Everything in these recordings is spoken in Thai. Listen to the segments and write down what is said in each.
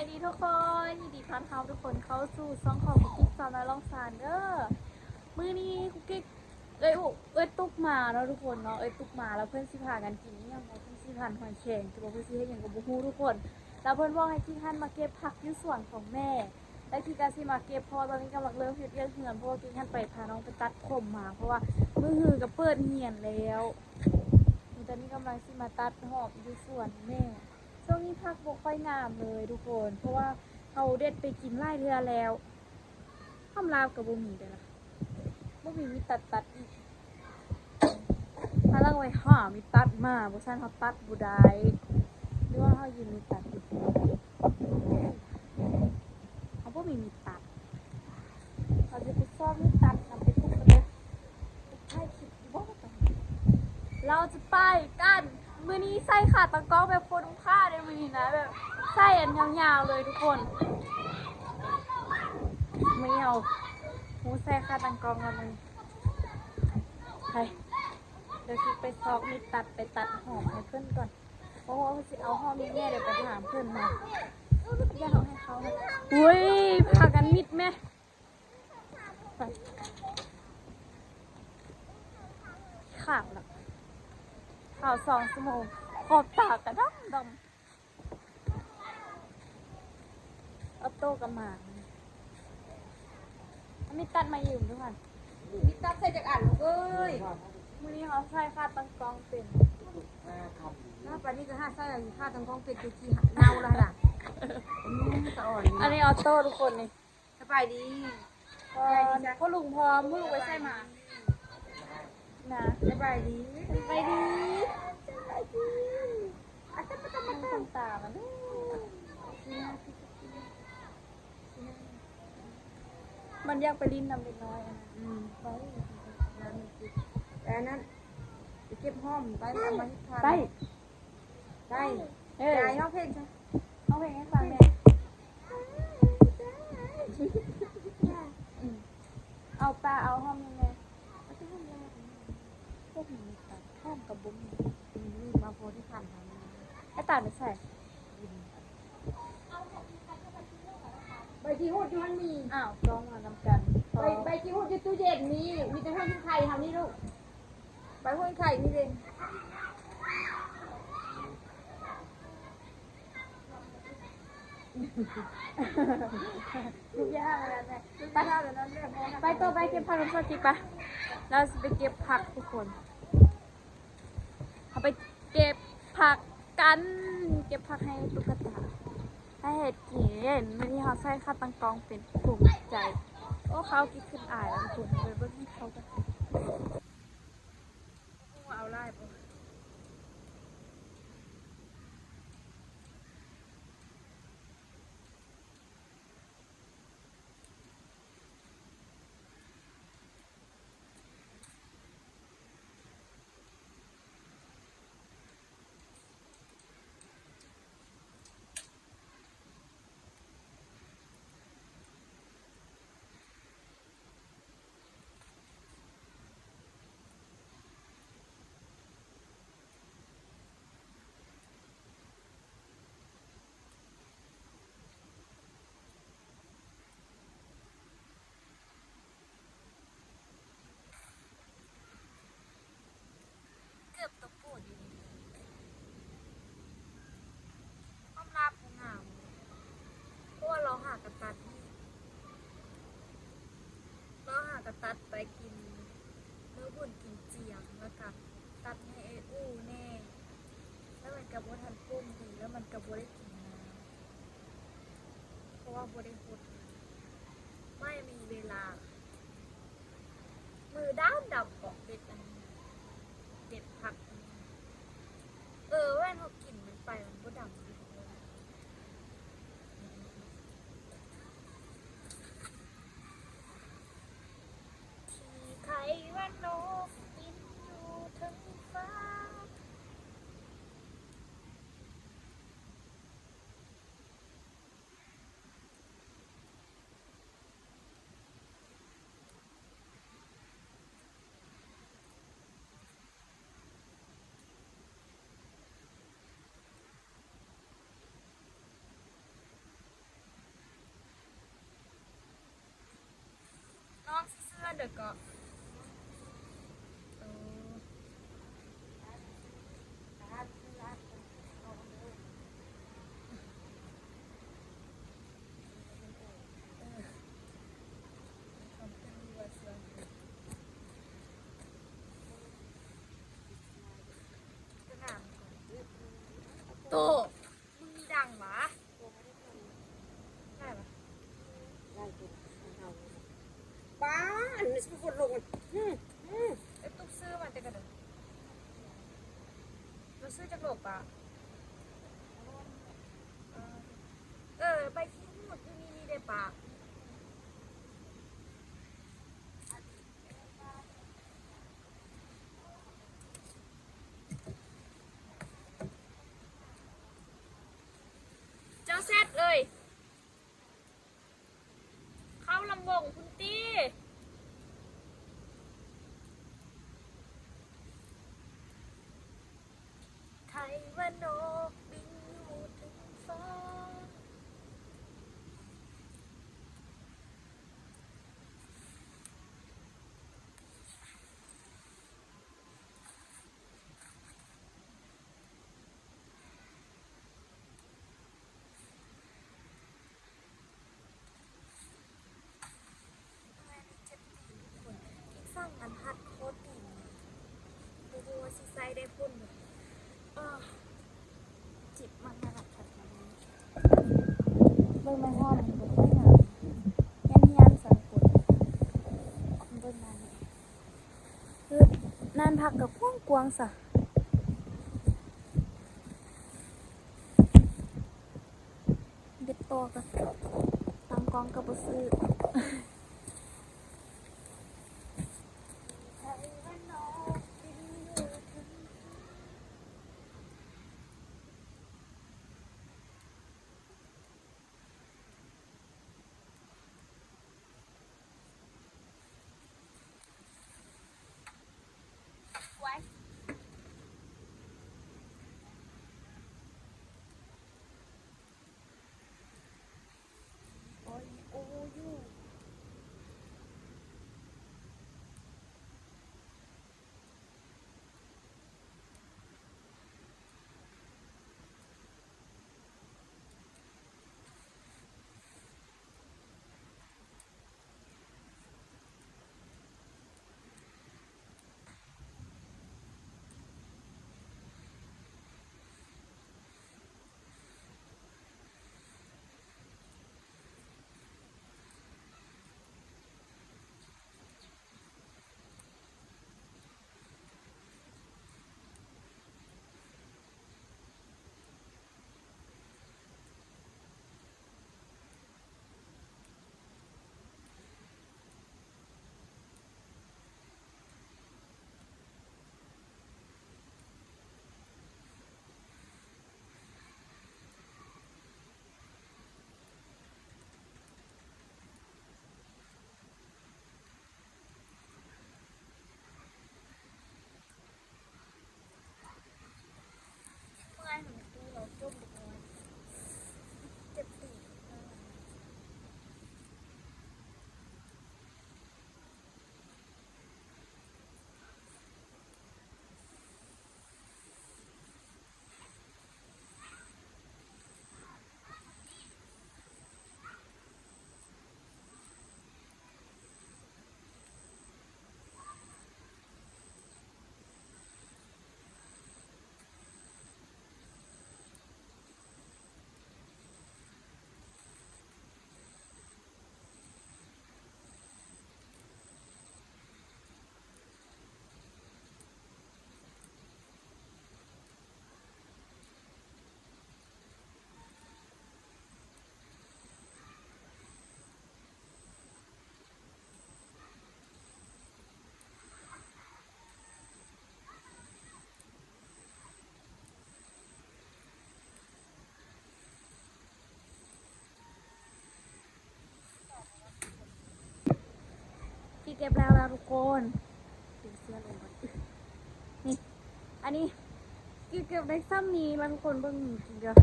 ดีทุกคนยินดีต้อนรับทุกคนเข้าสู่ช่องของคุกกิ๊กสาวน้อยลองซานเด้อมื้อนี้คุกกิ๊กตุ๊กมาเนาะทุกคนเนาะตุ๊กมาแล้วเพื่อนสิพากันกินนี่ยังไงเพื่อนสิผ่านหอยแครงจะบอกเพื่อนสิให้ยังกับบุฮูทุกคนแล้วเพื่อนบอกให้กิ๊กหันมาเก็บผักที่สวนของแม่และกิ๊กก็สิมาเก็บพอตอนนี้กำลังเริ่มเฮ็ดเรื่องเหือนเพราะว่ากิ๊กหันไปพาน้องไปตัดผมมาเพราะว่ามือหือกับเปิดเหียนแล้วตอนนี้กำลังสิมาตัดหอมที่สวนแม่ช่วงนี้ผักบ่ค่อยงามเลยทุกคนเพราะว่าเขาเด็ดไปกินไล่เรือแล้วข้ามลาวกับบ่มีเลยล่ะบ่มีตัดอีกถ้าเราไว้ห่อมีตัดมาบ่ซั่นเขาตัดบ่ได้หรือว่าเขายืมมีตัดอยู่เขาบ่มีตัดเขาจะไปซ่อมมีตัดนำไปทุบกันเลยใช่คิดบ่ต้องเราจะไปกันมื้อนี้ใส่ขาตั้งกล้องแบบโฟนผ้าได้มื้อนี้นะแบบใส่อันยาวๆเลยทุกคนไม่เอาหูแซ่ค่าตังกองกันเลยไปเดี๋ยวคิดไปซอกมีตัดไปตัดหอมให้เพื่อนก่อนเพราะว่าสิเอาหอมมีแม่เดี๋ยวไปถามเพื่อนมาอย่าเอาให้เขาเลยอุ้ยพากันมิดไหมข่าวละข่าว2 ชั่วโมงขอบตากระดำเอาโต้กันมามีตัดมายืมทุกคนมีตัดใส่จากอ่านลูกเอ้ยมื้อนี้เขาใส่ค่าตังกองเป็นถ้าปานนี้ก็ห้าใส่อยู่ค่าตังกองเป็ดตัวจีหักเน่าแล้วล่ะสะอ่อน อันนี้ออโต้ทุกคนนี่ สบายดี พ่อลุงพร้อมพ่อลุงไปใส่มานะ สบายดี ไปดีอาจจะไม่ต้องมาตั้งตามันมันอยากไปลิ้นนำเล็กน้อยอันนั้นไปนั่นสิแต่นั้นไปเก็บห้อมไปทำมาที่ทาน ไปได้ใจห้องเพลงใช่ เอาเพลงให้ฟังเนี่ยเอาปลาเอาห้อมยังไงพวกนี้ตัดห้อมกับบุ้มนี่มาโพที่ทานทำ ไอ้ตัดไม่ใส่ ใบจีฮูดอยู่มันมี อ้าวต้องมาทำกัน ใบจีฮูดอยู่ตู้เย็นมีแต่ให้กินไข่ทำนี่ลูกใบห้วยไข่นี่เองทุกอย่างเลยนะไปเท่าเดี๋ยวนั้นไปตัวไปเก็บผักน้ำส้มกิ๊กปะเราจะไปเก็บผักทุกคนเอาไปเก็บผักกันเก็บผักให้ตุ๊กตาให้เห็ดเขียนวันนี้เขาใส่ข้าวตังกองเป็นภูมิใจโอ้เขากิ๊กขึ้นอายแล้วทุกคนเลยเบิ้งให้เขากันเอาไล่ปะเกือบตะปูดอยู่นี่ห้องรับงามเพราะว่าเราหากระตัดไปกินเนื้อบุญกินเจียงแล้วกับตัดให้อู้แน่แล้วมันกระโบทันปุ้มดีแล้วมันกระโบได้กินนะเพราะว่าโบได้หดไม่มีเวลามือด้านดับบอกเด็ดอันนี้เด็ดผักแว่นเขากินมันไปมันก็ดำดีใครว่านกบินอยู่ทั้งฟ้า เลยก็โตมึงมีดังหรอได้ปะ ป้าอันนี้เป็นคนลงไอ้ตุ๊กซื้อมาแต่กระเดิมเราซื้อจากโลกปะไปที่หูดที่นี่ได้ปะเจ้าแซดเลย เข้าลำวงคุณตี้ไทยวันโนกบินอยู่ถึงฟ้าสร้างอันฮัดโคตรดีดูดูว่าซิไซได้พุ่นเลยจิบมันระดับขัดมันเบิ่งไม่ห้อมเบิ่งไม่งามยันสันปุดเบิ่งนั่นคือนานพักกับพ่วงกวางสะเด็ดตัวกับตังกองกับบุซื้อเก็บแล้วทุกคนดูเสื้อลงก่อนนี่อันนี้เก็บได้ซ้ำนี้แล้วทุกคนเบิ่งมือกินเดียว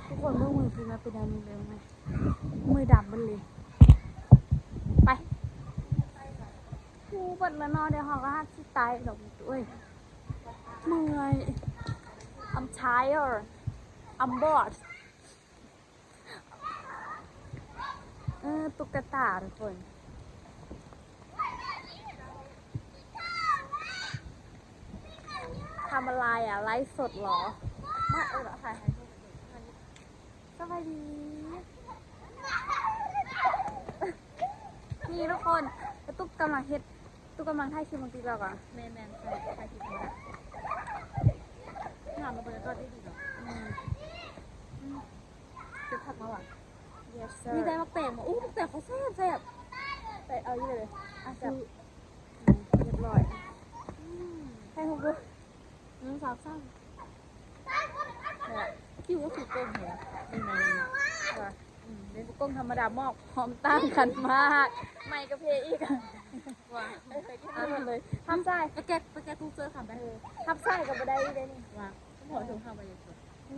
ทุกคนเบิ่งมือกินมาเป็นอันนี้เลยไหมมือดำมันเลยไป ฮูเปิดแล้วเนาะเดี๋ยวเขาก็หักสิตายดอกด้วยเมื่อย I'm tired I'm bored ตุ๊กตาทุกคนทำอะไรอ่ะไลฟ์สดเหรอไม่ถ่ายสบายดีนี่ทุกคนตุ๊กกำลังเฮ็ดตุ๊กกำลังถ่ายคลิปมันตีเราก่อนแมนถ่ายคลิปมันละถามมาบนก็ได้ดีหรอจะพักมาว่ะ yes sir มีได้มาแตกมามักแตกเขาแซ่บไปเอาอยู่เลยอ่ะแซ่บเรียบร้อยให้ผมดูสาวซ้ำคิวก็คือก้มเหรอเป็นก้มธรรมดามอกหอมตั้งกันมากไม่กระเพาะอีกว้าเลยทำไส้ไปแกทุกเสื้อขำได้เลยทำไส้กับบันไดได้นี่ว้าหัวถุงข้าวไปยัง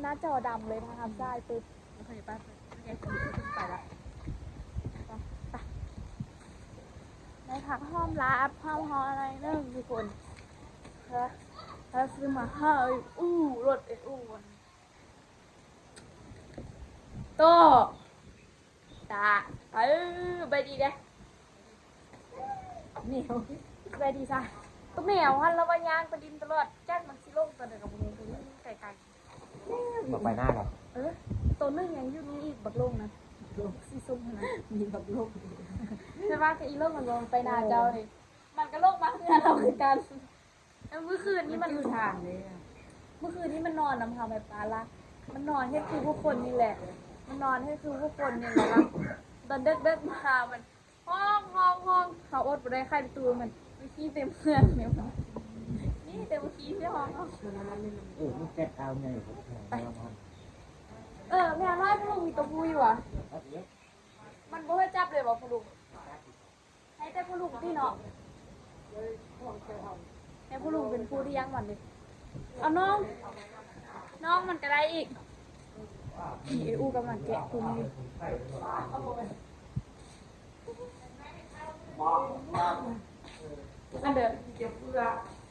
หน้าจอดำเลยทำไส้ปึ๊บโอเคป้าแกขึ้นไปละไปในผักหอมลาบหอมอะไรนั่งทุกคนแล้วซื้อมาให้รถโตตาไปดีเด้เหนียวไปดีจ้ะตัวเหนียวฮันแล้วว่ายางไปดินตลอดแจ้งมันสิลงตัวเดียวกับมึงตัวนี้ไก่มาไปหน้าหรอตัวนึงยังอยู่นี่อีกบักลงนะสีส้มนะมีบักลงใช่ป่ะกับอีโลกมันลงไปนาเจ้าเลยมันก็โลกมาเพื่อเราคือกันเมื่อคืนนี้มันทางเลยเมื่อคืนนี้มันนอนน้ำพาไปปลาละมันนอนให้คือพวกคนนี่แหละมันนอนให้คือพวกคนนี่แหละตอนเด็กมามันห้องเขาอดไปได้ใครตัวมันขี้เต็มเพื่อนเนี่ยนี่เต็มขี้ที่ห้องมันแกะเอาไงแม่ร้อยพลุงมีตัวพูอยู่อ่ะมันบ่ให้จับเลยบอกพลุงให้แต่พลุงที่เนาะให้พลุงเป็นผู้ที่ยังหวันเลยเอาน้องมันก็ได้อีกนี่กำลังแกะคุณอยู่อันเดิมเก็บเพื่อ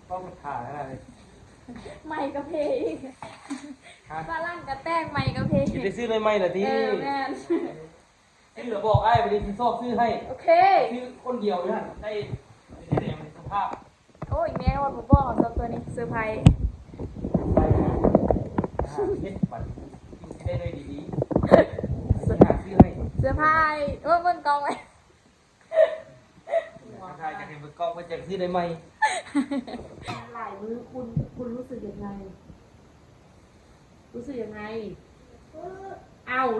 ต้องถ่ายอะไรไม่กระเพอีกฝรั่งกระแตงไม่กระเพจะได้ซื้อเลยไหมล่ะที่แม่ซื้อหรือบอกไอ้ไปดิซื้อซอกซื้อให้โอเคซื้อคนเดียวเนี่ยได้สภาพโอ้ยแม่วันผมบอกตัวนี้เซอร์ไพรส์เฮ็ดบัตรได้เลยดีๆซื้อให้เซอร์ไพรส์เบิ่งกองไว้ใช่จะเห็นเบิ่งกองมาแจกซื้อได้ไหมหลายมือคุณรู้สึกยังไงรู้สึกยังไง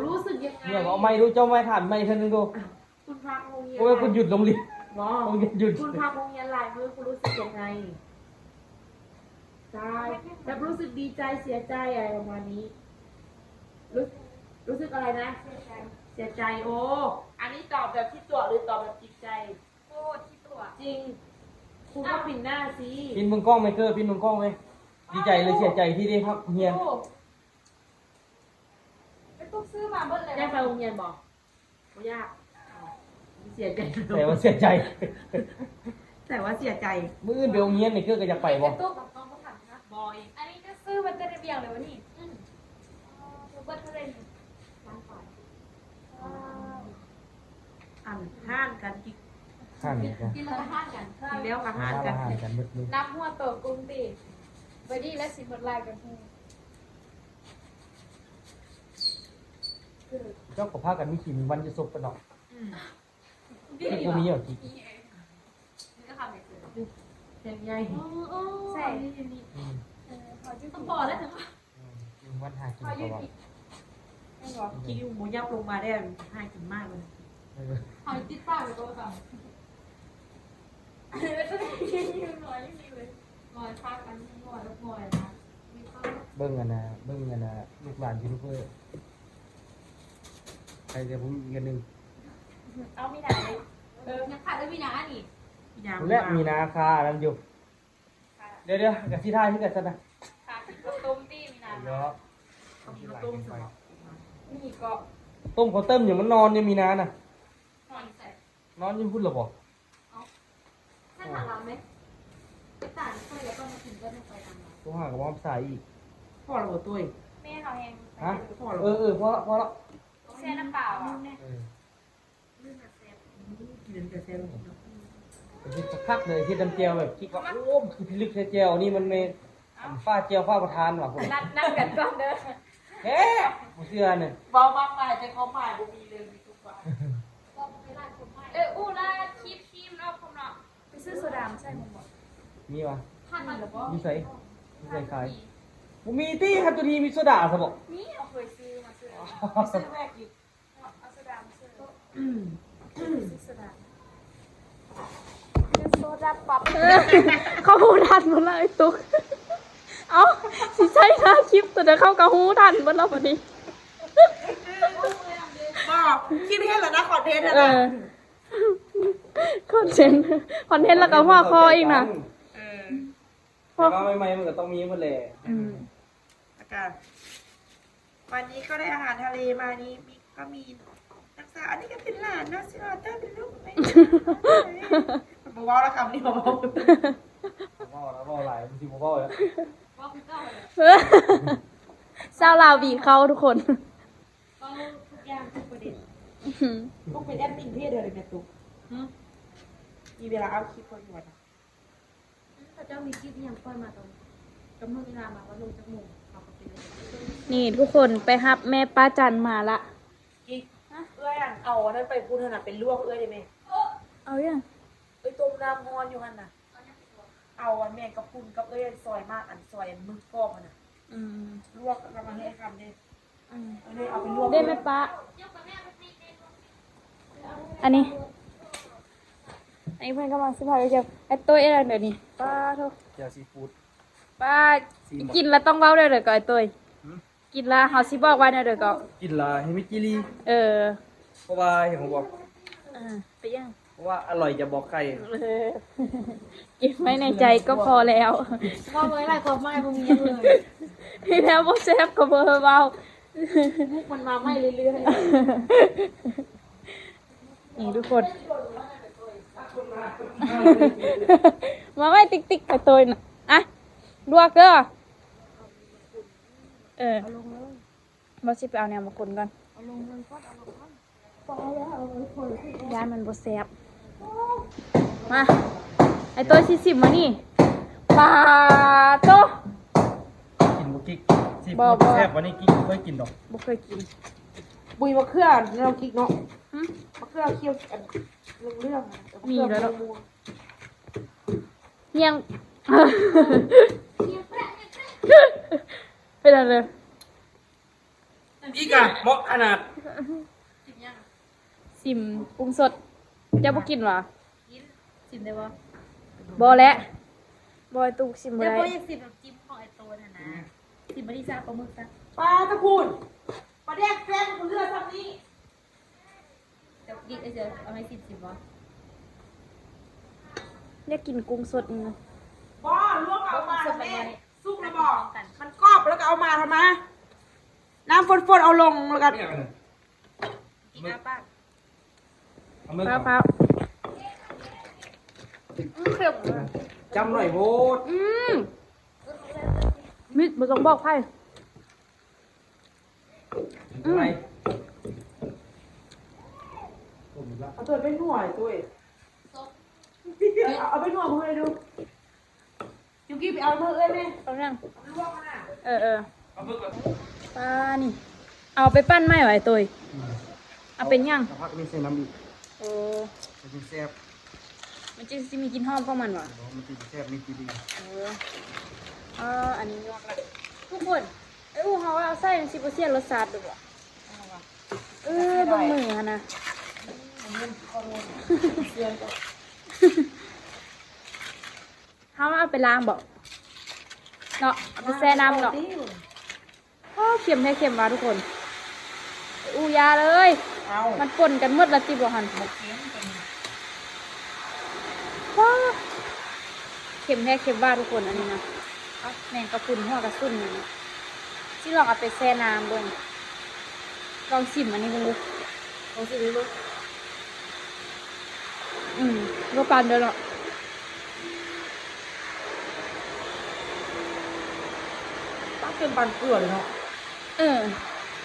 รู้สึกยังไงเนี่ยเอาไม่รู้เจ้าไม่ถามไม่ท่านนึงดูคุณพักโรงเรียนโอ้ยคุณหยุดโรงเรียนหยุดคุณพักโรงเรียนหลายมือคุณรู้สึกยังไงใช่แบบรู้สึกดีใจเสียใจอะไรประมาณนี้รู้สึกอะไรนะเสียใจโอ้อันนี้ตอบแบบที่ตัวหรือตอบแบบจิตใจโอ้ที่ตัวจริงคุณก็ปิดหน้าสิปินมึงกล้องไหมเกอร์ปินมึงกล้องไหมดีใจเลยเสียใจที่ได้ครับเฮียนไปตุ๊กซื้อมาเบิ้ลเลยได้ไปโรงเรียนบอกไม่ยากเสียใจแต่ว่าเสียใจแต่ว่าเสียใจมื้ออื่นไปโรงเรียนนี่เกอร์ก็จะไปบ่ตุ๊กกับน้องก็ถามนะบอยอันนี้จะซื้อมันจะได้เบี่ยงเลยวะนี่เบิ้ลเท่าไรห้านกันกินแล้วก็ห้านกันกินแล้วก็ห้านกันนับหัวโตกุ้งตีไปดีและสิบลายกันหูเจ้ากับพากันมีขี่มีวันจะซบกันหน่อยที่กูมีอย่างที่เห็นไงใช่ต้องพอแล้วถึงวันหากินก่อนคิวหมูยับลงมาได้ห้ากินมากเลยหอยติดปากไปตัวก่อนแล้วจะได้ยืนหน่อยไม่มีเลยหน่อยพักกันหน่อยแล้วหน่อยนะเบิ้งกันนะลูกหลานยูทูบเบอร์ใครจะผมอีกอันหนึ่งเอามีไหนนักข่าวได้มีนานี่และมีนาคานั่นอยู่เดี๋ยวกับที่ท่าที่กันซะนะค่ะต้มตีมีนาเดี๋ยวต้มนี่ก็ต้มข้าวต้มอย่างมันนอนเนี่ยมีนาน่ะนอนใส่นอนยิ่งพูดหรอบอก ถ้าถามเราไหมไปต่างค่อยแล้วก็มาถึงก็ไม่ไปทำเรา ตัวหากับว่าภาษาอีก พ่อเราตัวเอง แม่เขาเอง ฮะ พ่อเรา พอละพอละ แช่น้ำเปล่าอ่ะ เออ กินแต่เซลล์ เป็นที่คักเลยที่ดำเจียวแบบคิดว่าโอ้มคือพิลึกเจียวนี่มันไม่ฟ้าเจียวฟ้าประทานว่ะคุณ นัดกันก่อนเด้อ เฮ้ผมเชื่อเนี่ย เบามากไปจะเขาหมายบ่มีเลยมีทุกวัน อู้ล่าคีบเนาะผมเนาะไปซื้อโซดาใช่ผมบอก มีวะ ท่านมันหรือเปล่า มีใส่ขายผมมีตี้ครับตัวทีมีโซดาสบอก นี่เอาเคยซื้อมาซื้อ ซื้อแรกอีก เอาโซดามาซื้อซื้อโซดาโซดาปั๊บเขาหูทันหมดเลยตุ๊กเอาสิใช่นะคลิปแต่เดี๋ยวเข้ากระหูทันหมดแล้ววันนี้ บอกคิดให้แล้วนะคอนเทนต์ เอ นะ อคอนเทนต์แล้วก็หัวคออีกนะ แต่ว่าใหม่ๆมันก็ต้องมีหมดเลย อากาศวันนี้ก็ได้อาหารทะเลมานี้ก็มีนักศึกษาอันนี้ก็เป็นหลานนะสิว่าเต้เป็นลูกไหมบอกว่าแล้วคำนี้บอกว่า ว่าหลายมันสิบ่ว่าแล้ว เศร้าลาวบีเขาทุกคน ทุกอย่างทุกประเด็นลูกเป็นแอดมินเพศเลยแม่ตุ๊กมีเวลาเอาคลิปคนอยู่นะ พระเจ้ามีคลิปยังปล่อยมาตรงกำหนดเวลามาว่าลงจากหมู่เขาก็เป็นเลย นี่ทุกคนไปฮับแม่ป้าจันมาละ กิ๊กเอ้ยเอาอันนั้นไปพูดถนัดเป็นลวกเอ้ยได้ไหม เอาอย่าง เอ้ยต้มน้ำฮอนอยู่หันน่ะเอาอันแมงกะพรุนกับเอ้ยซอยมากอันซอยมือกรอบมันน่ะลวกกำลังให้คำเนี่ยเอาไปลวก ได้ไหมป้าอันนี้เพื่อนกำลังสบายเจียวไอ้ตัวเอะไรเดี๋ยวนี้ป้าโทษ เจียวซีฟู้ด ป้ากินแล้วต้องเว้าด้วยเดี๋ยวก่อนไอ้ตัวกินแล้วเฮาสิบอกไว้เดี๋ยวก่อน กินลาฮิมิจิริ เออ เพราะว่าอย่างผมบอก ไปยัง เพราะว่าอร่อยจะบอกใคร เก็บไว้ในใจก็พอแล้ว ว่าไว้ไรความไม่พวกนี้เลย พี่แล้วบ่แซ่บก็เบอร์เบา มุกมันมาไม่เรื่อย นี่ทุกคน มาไม่ติ๊กติ๊กไปตัวน่ะอ่ะลวกเด้อบ่สิไปเอาแนวมาคนก่อน ๆเอาลงเลยก็เอาลงก่อน ยานมันบ่แซ่บมาไอ้ตัวสิสิบมานี่ปลาโต กินบุกิกซี บ่ ฟู้ด บ่ แซ่บวันนี้กินเคยกินดอก บ่เคยกิน บุยมะเขือเรากิ๊กเนาะ หึ มะเขือเคี่ยวเรื่อง มีแล้วเนาะ เนียง เป็นอะไร อีกอะเหมาะขนาด สิมปรุงสดเจ้าบ่กินหรอ ชิมได้ปะ บ่แล้วบ่ให้ตุกสิมบ่ เดี๋ยว ได้ พออยากชิมน้ำจิ้มของไอ้ตัวน่ะนะชิมบริษัทปลาหมึกซะ ปลาตะพูนปลาแดกแซ่บมันเลือดซ้ำนี้ เดี๋ยวดิไอ้เจอเอาให้ชิมวะ อยากกินกุ้งสดนี่นะ บ่ลวกเอามาทำไมซุปนะบ่มันกรอบแล้วก็เอามาทำไมน้ำฝนๆเอาลงแล้วกัน กินอาป้า เอามือ ฟ้า จำหน่อยโพด มิดบ่ต้องบอกไผ อะไร เอาตัวเป็นหน่วยตัวเองเอาไปหน่วยมึงเลยดูยูกี้ไปเอาเมื่อเอ้ยแม่ เอายัง ลวกมันอ่ะ เอามือก่อน ปลานี่ เอาไปปั้นไหมวะไอ้ตัวเอาเป็นยัง สักพักมีใส่น้ำอีก โอ้ มันจะแซ่บ มันจะสิมีกลินหอมของมันวะ มันจะแซ่บมีกีดี อันนี้ยกละทุกคนไอ้อูเขาว่าเอาใส่สิบเปอร์เซ็นต์รสชาติดูบ่บางมือหั่นนะเขาว่าเอาไปล้างบ่เนาะเอาไปแช่น้ำเนาะเค็มให้เค็มมาทุกคนอูยาเลย เอา มันปนกันหมดละติบ่หันเค็มแท้เค็มว่าทุกคนอันนี้นะแมงกะพรุนหัวกระสุนนี่นะที่ลองเอาไปแช่น้ำเบิ่งลองชิมอันนี้กันดู เอาสิเลยลูก ก็ปานเด้อเนาะ เกินปานเกลือเลยเนาะ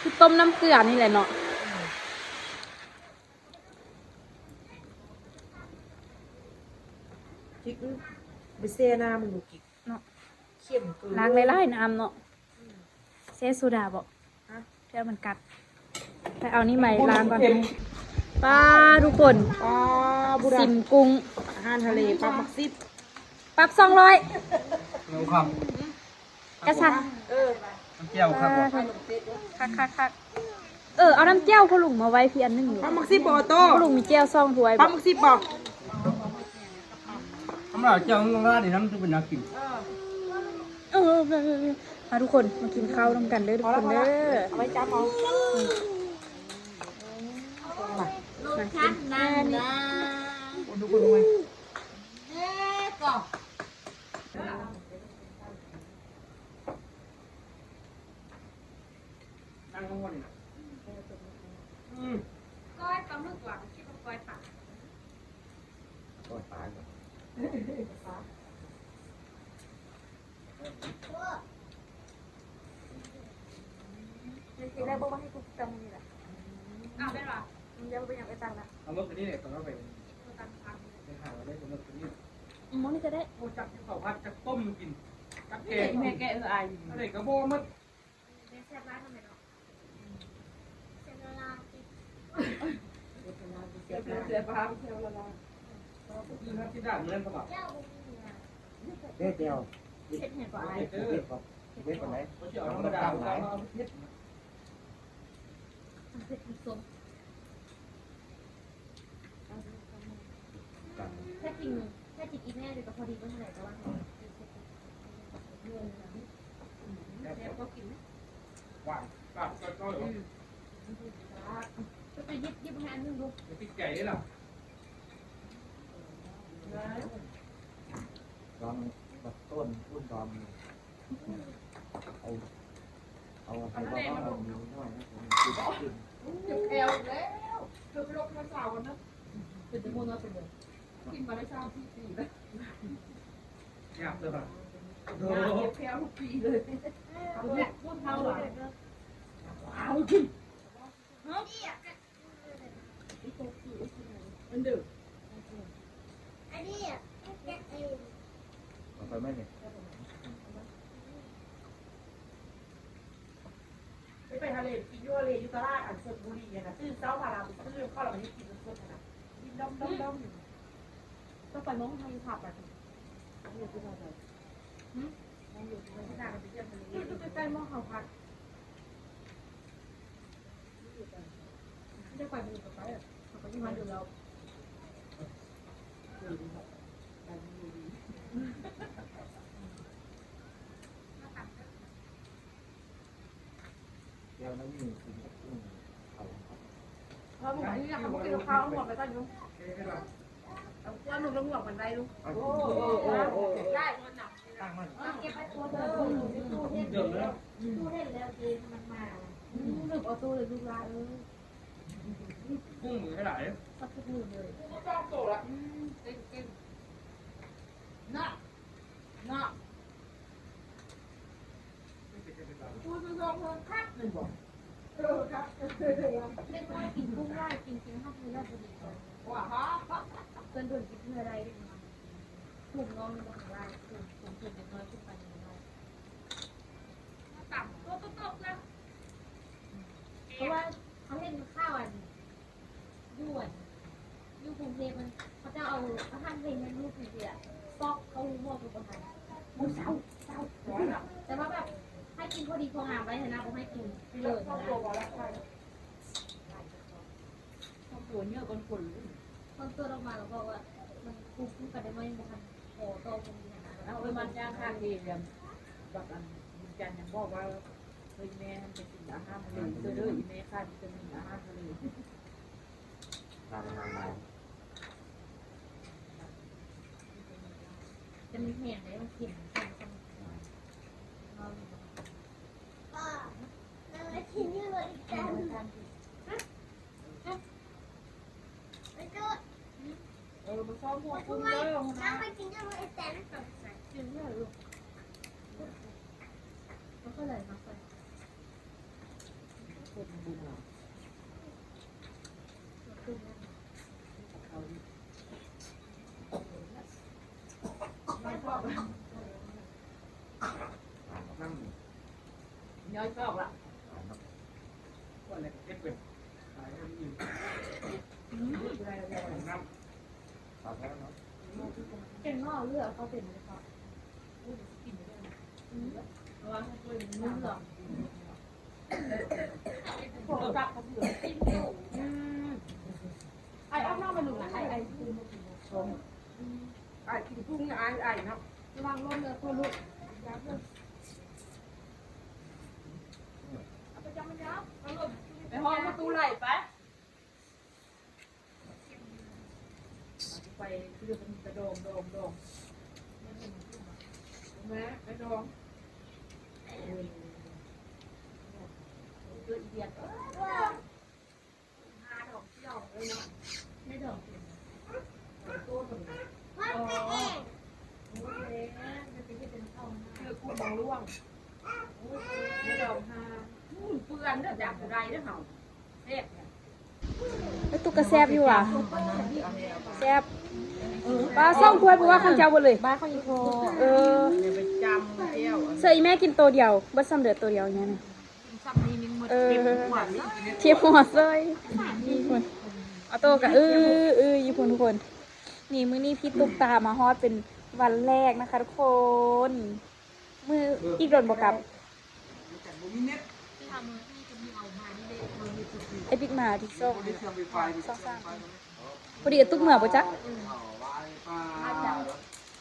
คือต้มน้ำเกลือนี่แหละเนาะ พริกไปเซนามันดูกิก เนาะ เข้มเกิน ล้างไล่ๆน้ำเนาะเซโซดาบอกเพื่อมันกัดแต่เอานี่ใหม่ล้างก่อน เค็ม ป้าทุกคน ปลาบุระ ซิมกุ้ง อาหารทะเลปลาหมักซิบ ปรับ200 เร็วครับ กระชัน น้ำเจียวครับผม คักเอาน้ำเจียวพ่อลุงมาไว้พี่อันหนึงอยู่ ปลาหมักซิบบ่โต พ่อลุงมีเจียวซองถ้วย ป บ ลา อก หมักซิบบ่ สำหรับเจียวน้ำราดนี่น้ำจะเป็นน้ำกิน มาทุกคนมากินข้าวร่วมกันเด้อทุกคนเด้อ เอาไว้จ้ำเอา มากินแม่นี่ ดูคนรวย นั่งข้างบนนี่นะอืม ก้อยปลาหมึกหวังคิดว่าก้อยปลา ก็ตายก่อน ทีแรกบอกว่าให้กูจำนี่แหละ เอาได้หรอ มึงจะไปยังไปตังค์ละ เอาเมื่อคืนนี้เนี่ยตอนนั้นไปไปหามาได้ตอนเมื่อคืนนี้ มองนี่จะได้ โอ้จับที่เขาพัดจับต้มกินจับแกง แม่แกอาย อะไรกระโบมัด แซ่บร้ายทำไมเนาะแซ่บร้าย เสียปลาเสียละลาย คือครับที่ด่านเหมือนกับแบบ เด็ดเดียว เผ็ดเห็นกว่าอะไร เด็ดก่อนเด็ดก่อนไหน เขาจะเอาธรรมดาเราเอาเผ็ด เผ็ดส้มแค่กินอีกแม่เลยก็พอดีก็เท่าไหร่แต่ว่าแซ่บก็กิน หวานปากก็หรอ ก็ไปยิบให้อันนึงดู จะติดใจได้หรอ ตอนแบบต้นพุ่นตอนเอาไปบ้านเรามีน้อยนะผมกิน เจ็บแอวแล้วเธอไปลบมาสาวกันนะเป็นจมูกน่าเป็นเลยกินมาได้3 4 ปีแล้ว อยากเลยป่ะโอ้ เจ็บแอวทุกปีเลยเอาเนี่ยพูดเท่าไหร่ เอากิน มันดื้อ เอาไปไหมเนี่ย ไปทะเลกินยูทะเลยูตลาดอันสดบุรีนะซื้อเจ้าพาราไปซื้อข้าวเราไม่ได้กินสดนะกินด้อมต้องไปมองทางผับอ่ะอยู่ที่ไหนอยู่ที่ไหนกันไปเที่ยวทะเลอยู่ใกล้ๆมองเขาพักไม่ได้ไปมือกับไปอ่ะเขาไปที่มันอยู่แล้ว เดี๋ยวนั้นมีกินเขา เพราะมึงนี่อยากทำกินข้าวหมดไปตั้งยุงเอาว่ามึงต้องหวกมันได้ลุงโอ้ได้หมดหนัก ตั้งมัน เก็บไปตัวเธอตู้เห็น เดือดแล้ว ตู้เห็นแล้วเจมันมา ลูกเอาตู้เลยลูกลายเออ กุ้งมือเท่าไหร่ สักทุกมือเลย ต้องโตละเก่งน่ะพูดซองเพิ่มคักหนึ่งบอกครับ เล่นว่ากินกุ้งได้กินข้าวคือได้พอดี ว่าฮะ เกินด่วนกินเพื่ออะไรถูกน้องมันได้ถูกถูกเด็กน้อยขึ้นไปได้ ต่ำตัวตกแล้ว เพราะว่าเขาเล่นข้าวอันด่วนยูกรุงเทพมันเขาจะเอาอาหารเพลงในรูปเสียซอกเขาหม้อตัวประมาณมูเศร้าแต่ว่าแบบให้กินพอดีพองามไว้เถอะนะผมให้กินเลย ต้อง นะ ตัวแล้วใช่ ตัวเนื้อก้นขน ตอนตัวออกมาเราบอกว่ามันคุ้มกันได้ไหมมันโอ้โตตรงนี้นะ เอาไปมันย่างข้างดีเรียมแบบอันบุญจันทร์ยังบอกว่าเฮ้ยแม่ไปกินอาหารทะเลเด้อแม่ข้าวิตามินอาหารทะเล ตามมา จะมีแห้งไหนมันเข็มเออมันซ้อมหัวคุ้มเลยนะ กินเยอะลูก ก็เลยมาใส่ คนบุญเราเขา นั่ง ย้อยชอบละ ว่าอะไรเก็บเป็นตายแล้วอยู่น้ำตาแท้เนาะ เก่งนอกเลือกเขาเป็นเลยค่ะเพราะว่าเขาเป็นนุ่มหรอก โผล่จับกระเสือติ้มติ้วไอ้อ้อมนอกมาหนึ่งนะไอ้คือชมไอ้กินพุ่งไอ้เนาะ ระวังร่มเลยตัวลูกยับเลย ไปห้องประตูไหลไป ไปคือเป็นกระโดงโดง แม่ไปดอง เกิดเดียดหาดอกเที่ยวเลยเนาะไม่ดอกเดียดตัวตรงนี้อ๋อโอ้ยมันจะเป็นเข้าหน้า คือกูมองร่วงไม่ดองฮาเปื้อนเด้อจับไรเด้อเห่าเฮ็ด ไอ้ตุ๊กกระแซบอยู่อ่ะแซบปลาส่องถ้วยบอกว่าข้างเจ้าบ่เลย บ้านเขาอีโค เออ ไปจำเที่ยว เสยแม่กินตัวเดียวบ่สำเร็จตัวเดียวอย่างเงี้ยนะ ซ้ำนี้นึงหมด เออ เก็บหัวนี่ เทียบหัวเสยนี่คนเอาโตกะอยู่คนทุกคน นี่มื้อนี้พี่ตุ๊กตามาฮอดเป็นวันแรกนะคะทุกคนมืออีกโดนบ่กลับไอ้บิ๊กมาที่ส่งพอดีกับตุ๊กเหมือบ่จ๊ะ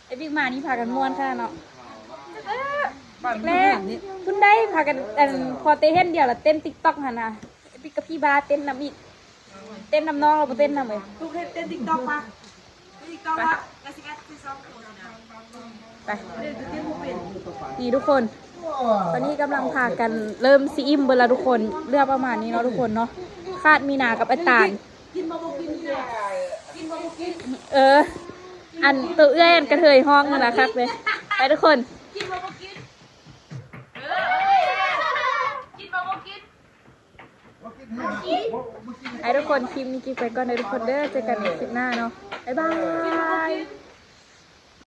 ไอ้บิ๊กมานี่พากันม่วนค่ะเนาะแรกเพิ่นได้พากันพอเต้เห็นเดียวละเต้น TikTok หั่นน่ะไอ้บิ๊กกับพี่บาเต้นนำอีกเต้นนำน้องเราบ่เต้นนำเลย ทุกเฮ็ดเต้นติ๊กต็อกป่ะติ๊กต็อกอ่ะกระสิกาที่2คนนะ ไป เล่นติ๊กบ่เป็น นี่ทุกคน ตอนนี้กำลังพากันเริ่มซีอิ่มเบอร์ละทุกคนเลือกประมาณนี้เนาะทุกคนเนาะคาดมีนากับไอ้ตาล กินบ่บ่กินเนี่ยกินบ่บ่กิน อันตัวเอื้อยอันกระเทยห้องนั่นนะครับเลยไปทุกคน กินบ่บ่กินกินบ่บ่กิน ให้ทุกคนคลิปนี้กินไปก่อนเลยทุกคนเด้อเจอกันในคลิปหน้าเนาะบ๊ายบาย